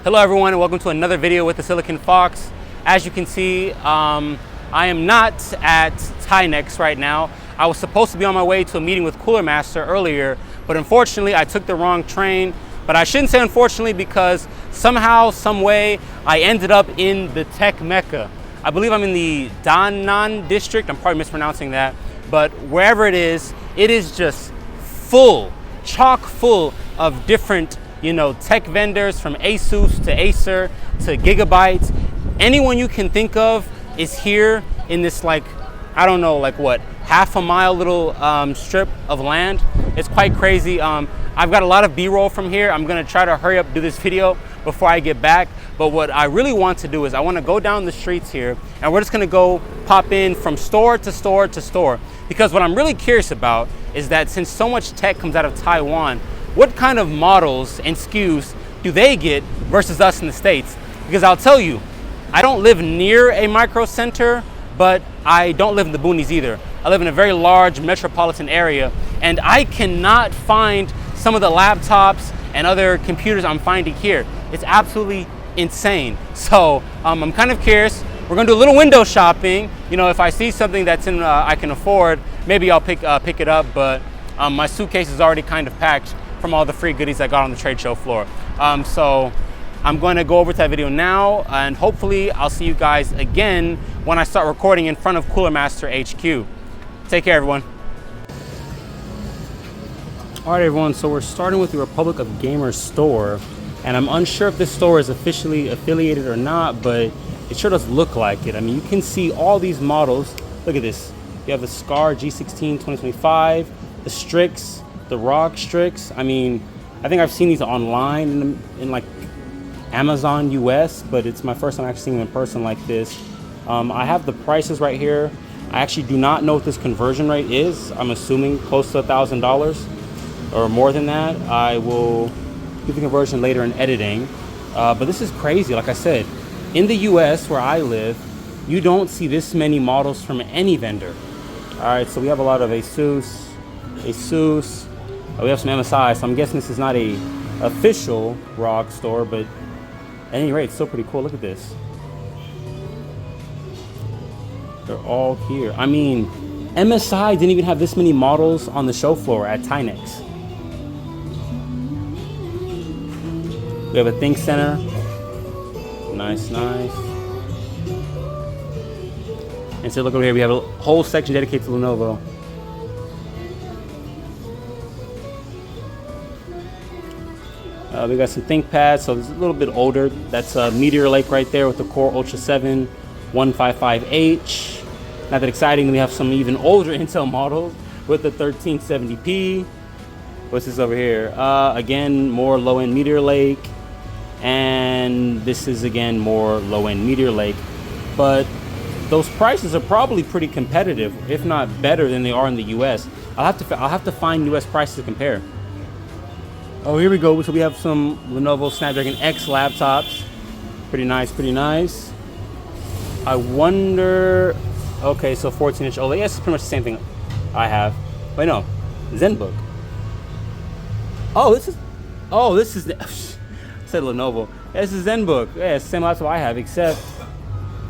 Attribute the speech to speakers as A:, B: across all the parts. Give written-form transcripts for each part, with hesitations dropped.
A: Hello everyone and welcome to another video with the Silicon Fox. As you can see, I am not at Tainex right now. I was supposed to be on my way to a meeting with Cooler Master earlier, but unfortunately I took the wrong train. But I shouldn't say unfortunately because somehow, some way, I ended up in the tech mecca. I believe I'm in the Dannan district. I'm probably mispronouncing that, but wherever it is just full, chock full of different tech vendors, from ASUS to Acer to Gigabytes. Anyone you can think of is here in this, like, I don't know, like what, half a mile little strip of land. It's quite crazy. I've got a lot of B-roll from here. I'm gonna try to hurry up, do this video before I get back. But what I really want to do is I wanna go down the streets here and we're just gonna go pop in from store to store to store. Because what I'm really curious about is that since so much tech comes out of Taiwan, what kind of models and SKUs do they get versus us in the States? Because I'll tell you, I don't live near a micro center, but I don't live in the boonies either. I live in a very large metropolitan area, and I cannot find some of the laptops and other computers I'm finding here. It's absolutely insane. So I'm kind of curious. We're gonna do a little window shopping. If I see something that's I can afford, maybe I'll pick it up, but my suitcase is already kind of packed from all the free goodies I got on the trade show floor. So I'm going to go over to that video now, and hopefully I'll see you guys again when I start recording in front of Cooler Master HQ. Take care, everyone. All right, everyone, so we're starting with the Republic of Gamers store, and I'm unsure if this store is officially affiliated or not, but it sure does look like it. I mean, you can see all these models. Look at this. You have the Scar G16 2025, the Strix, the ROG Strix. I mean, I think I've seen these online in like Amazon US, but it's my first time actually seeing them in person like this. I have the prices right here. I actually do not know what this conversion rate is. I'm assuming close to $1,000 or more than that. I will do the conversion later in editing. But this is crazy. Like I said, in the US where I live, you don't see this many models from any vendor. All right, so we have a lot of ASUS. We have some MSI, so I'm guessing this is not a official ROG store, but at any rate, it's still pretty cool. Look at this. They're all here. I mean, MSI didn't even have this many models on the show floor at Tainex. We have a Think Center. Nice. And so look over here, we have a whole section dedicated to Lenovo. We got some ThinkPads, so it's a little bit older. That's Meteor Lake right there with the Core Ultra 7 155H. Not that exciting. Then we have some even older Intel models with the 1370p. What's this over here? Again, more low-end Meteor Lake. And this is again more low-end Meteor Lake. But those prices are probably pretty competitive, if not better than they are in the US. I'll have to find US prices to compare. Oh, here we go. So we have some Lenovo Snapdragon X laptops. Pretty nice. I wonder, okay, so 14-inch OLED. Yes, it's pretty much the same thing I have. Wait, no, ZenBook. This is I said Lenovo. Yeah, this is ZenBook. Yeah, it's the same laptop I have, except,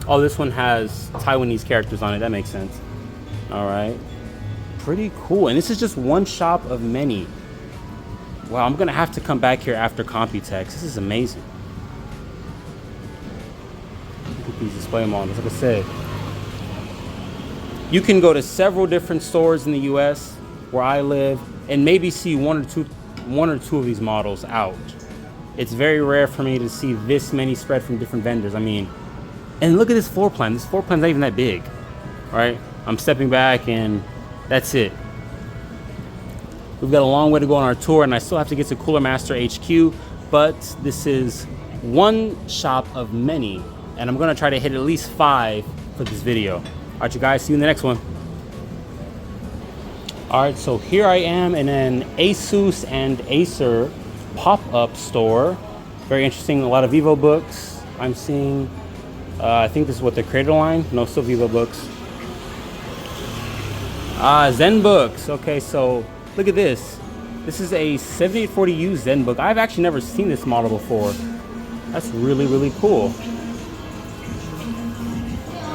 A: this one has Taiwanese characters on it. That makes sense. All right, pretty cool. And this is just one shop of many. Wow, I'm gonna have to come back here after Computex. This is amazing. Look at these display models. Like I said, you can go to several different stores in the US where I live and maybe see one or two of these models out. It's very rare for me to see this many spread from different vendors. I mean, and look at this floor plan. This floor plan's not even that big, right? I'm stepping back and that's it. We've got a long way to go on our tour, and I still have to get to Cooler Master HQ, but this is one shop of many, and I'm gonna try to hit at least 5 for this video. All right, you guys, see you in the next one. All right, so here I am in an ASUS and Acer pop-up store. Very interesting, a lot of Vivo books. I'm seeing, I think this is what the creator line, no, still Vivo books. ZenBooks, okay, so look at this. This is a 7840U ZenBook. I've actually never seen this model before. That's really, really cool.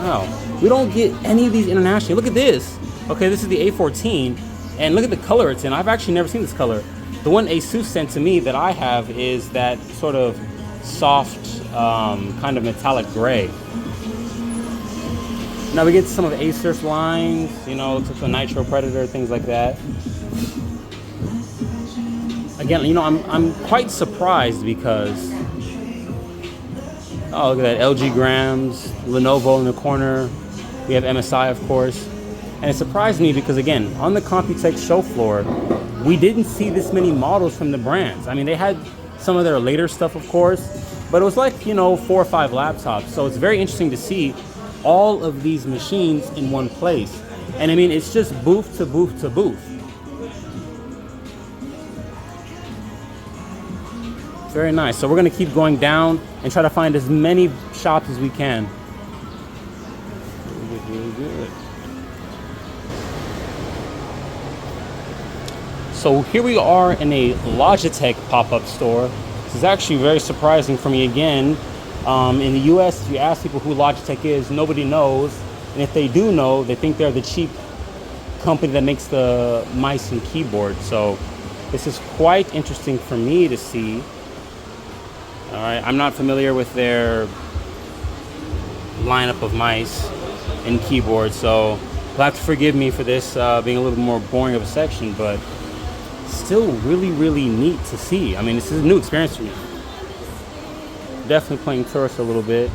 A: Wow. We don't get any of these internationally. Look at this. Okay, this is the A14, and look at the color it's in. I've actually never seen this color. The one ASUS sent to me that I have is that sort of soft, kind of metallic gray. Now we get some of Acer's lines, you know, looks like a Nitro Predator, things like that. Again, you know, I'm quite surprised because, oh, look at that, LG Grams, Lenovo in the corner. We have MSI, of course. And it surprised me because, again, on the Computex show floor, we didn't see this many models from the brands. I mean, they had some of their later stuff, of course, but it was like, you know, 4 or 5 laptops. So it's very interesting to see all of these machines in one place. And I mean, it's just booth to booth to booth. Very nice. So we're gonna keep going down and try to find as many shops as we can. Really good. So here we are in a Logitech pop-up store. This is actually very surprising for me again. In the US, if you ask people who Logitech is, nobody knows. And if they do know, they think they're the cheap company that makes the mice and keyboard. So this is quite interesting for me to see. All right, I'm not familiar with their lineup of mice and keyboards, so you'll have to forgive me for this being a little more boring of a section, but still really, really neat to see. I mean, this is a new experience for me. Definitely playing tourist a little bit.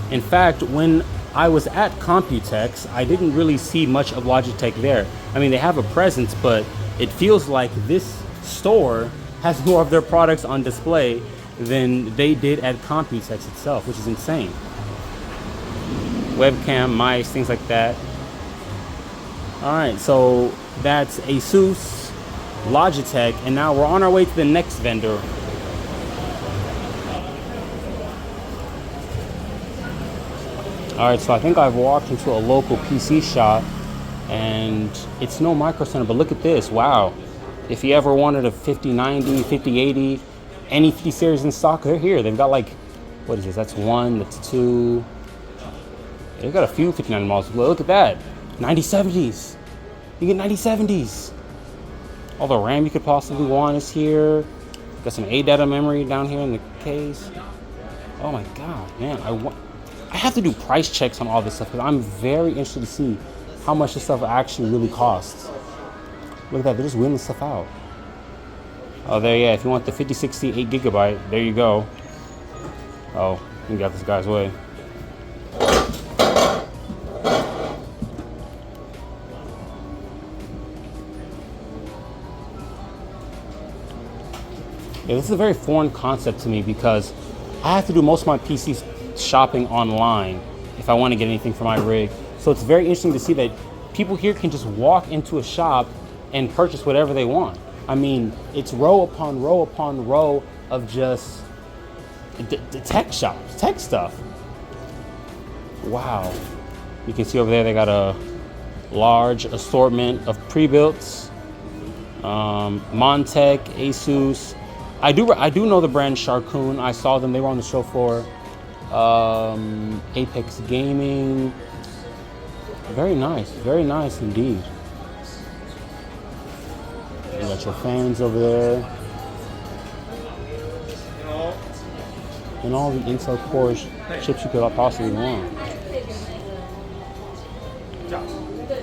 A: In fact, when I was at Computex, I didn't really see much of Logitech there. I mean, they have a presence, but it feels like this store has more of their products on display than they did at Computex itself, which is insane. Webcam, mice, things like that. All right, so that's ASUS, Logitech, and now we're on our way to the next vendor. All right, so I think I've walked into a local PC shop, and it's no Micro Center, but look at this, wow. If you ever wanted a 5090, 5080, any 50 series in stock, they're here. They've got like, what is this? That's 1, that's 2. They've got a few 59 models. Look at that, 9070s. You get 9070s. All the RAM you could possibly want is here. Got some ADATA memory down here in the case. Oh my God, man, I have to do price checks on all this stuff because I'm very interested to see how much this stuff actually really costs. Look at that, they're just wheeling stuff out. Oh, there, yeah, if you want the 5060 8GB, there you go. Oh, you got this guy's way. Yeah, this is a very foreign concept to me because I have to do most of my PC shopping online if I want to get anything for my rig. So it's very interesting to see that people here can just walk into a shop and purchase whatever they want. I mean, it's row upon row upon row of just the tech shops, tech stuff. Wow. You can see over there they got a large assortment of pre-builts. Montech, ASUS. I do know the brand Sharkoon. I saw them, they were on the show floor. Apex Gaming. Very nice indeed. You got your fans over there. And all the Intel Core chips you could possibly want.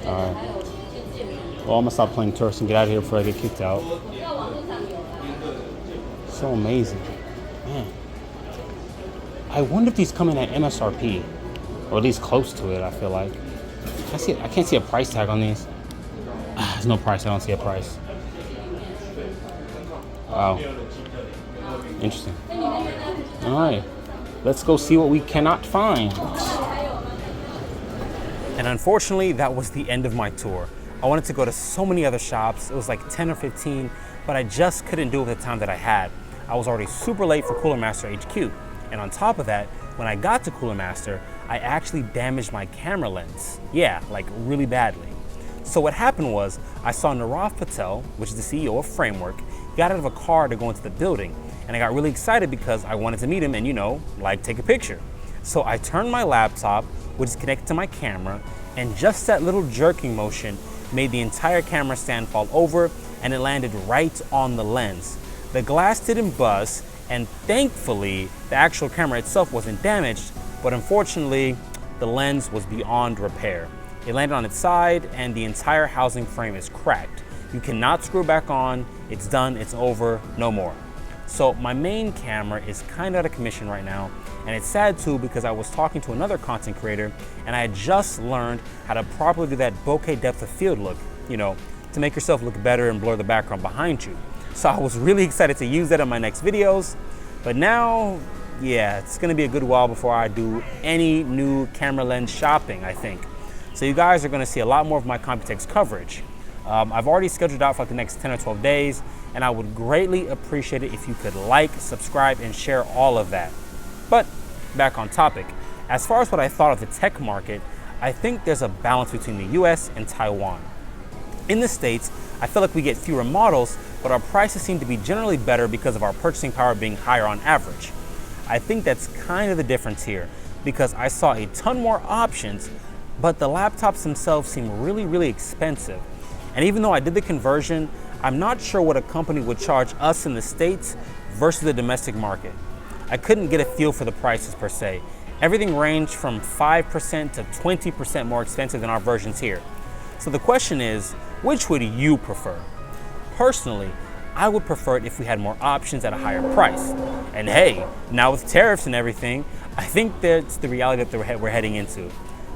A: Alright. Well, I'm gonna stop playing tourist and get out of here before I get kicked out. So amazing. Man. I wonder if these come in at MSRP. Or at least close to it, I feel like. I can't see a price tag on these. There's no price, I don't see a price. Wow. Interesting. Alright. Let's go see what we cannot find. And unfortunately, that was the end of my tour. I wanted to go to so many other shops. It was like 10 or 15, but I just couldn't do it with the time that I had. I was already super late for Cooler Master HQ. And on top of that, when I got to Cooler Master, I actually damaged my camera lens. Yeah, like really badly. So what happened was, I saw Nirav Patel, which is the CEO of Framework, got out of a car to go into the building. and I got really excited because I wanted to meet him and, you know, like take a picture. So I turned my laptop, which is connected to my camera, and just that little jerking motion made the entire camera stand fall over, and it landed right on the lens. The glass didn't bust, and thankfully the actual camera itself wasn't damaged, but unfortunately the lens was beyond repair. It landed on its side and the entire housing frame is cracked. You cannot screw it back on. It's done, it's over, no more. So my main camera is kind of out of commission right now, and it's sad too because I was talking to another content creator and I had just learned how to properly do that bokeh depth of field look, you know, to make yourself look better and blur the background behind you. So I was really excited to use that in my next videos, but now, yeah, it's gonna be a good while before I do any new camera lens shopping, I think. So you guys are gonna see a lot more of my Computex coverage. I've already scheduled out for like the next 10 or 12 days, and I would greatly appreciate it if you could like, subscribe, and share all of that. But back on topic, as far as what I thought of the tech market, I think there's a balance between the US and Taiwan. In the States, I feel like we get fewer models, but our prices seem to be generally better because of our purchasing power being higher on average. I think that's kind of the difference here, because I saw a ton more options, but the laptops themselves seem really, really expensive. And even though I did the conversion, I'm not sure what a company would charge us in the States versus the domestic market. I couldn't get a feel for the prices per se. Everything ranged from 5% to 20% more expensive than our versions here. So the question is, which would you prefer? Personally, I would prefer it if we had more options at a higher price. And hey, now with tariffs and everything, I think that's the reality that we're heading into.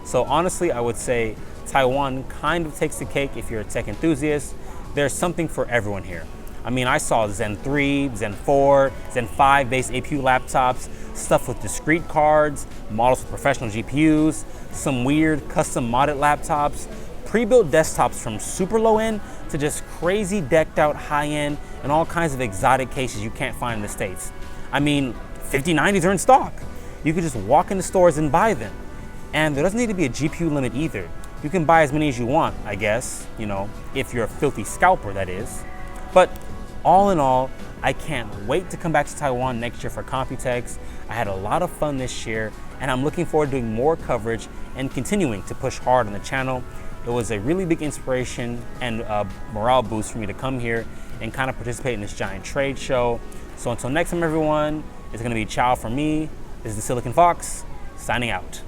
A: So honestly, I would say Taiwan kind of takes the cake if you're a tech enthusiast. There's something for everyone here. I mean, I saw Zen 3, Zen 4, Zen 5 based APU laptops, stuff with discrete cards, models with professional GPUs, some weird custom modded laptops, pre-built desktops from super low end to just crazy decked out high end and all kinds of exotic cases you can't find in the States. I mean, 5090s are in stock. You could just walk into stores and buy them. And there doesn't need to be a GPU limit either. You can buy as many as you want, I guess, you know, if you're a filthy scalper, that is. But all in all, I can't wait to come back to Taiwan next year for Computex. I had a lot of fun this year, and I'm looking forward to doing more coverage and continuing to push hard on the channel. It was a really big inspiration and morale boost for me to come here and kind of participate in this giant trade show. So until next time, everyone, it's gonna be ciao from me. This is the Silicon Fox, signing out.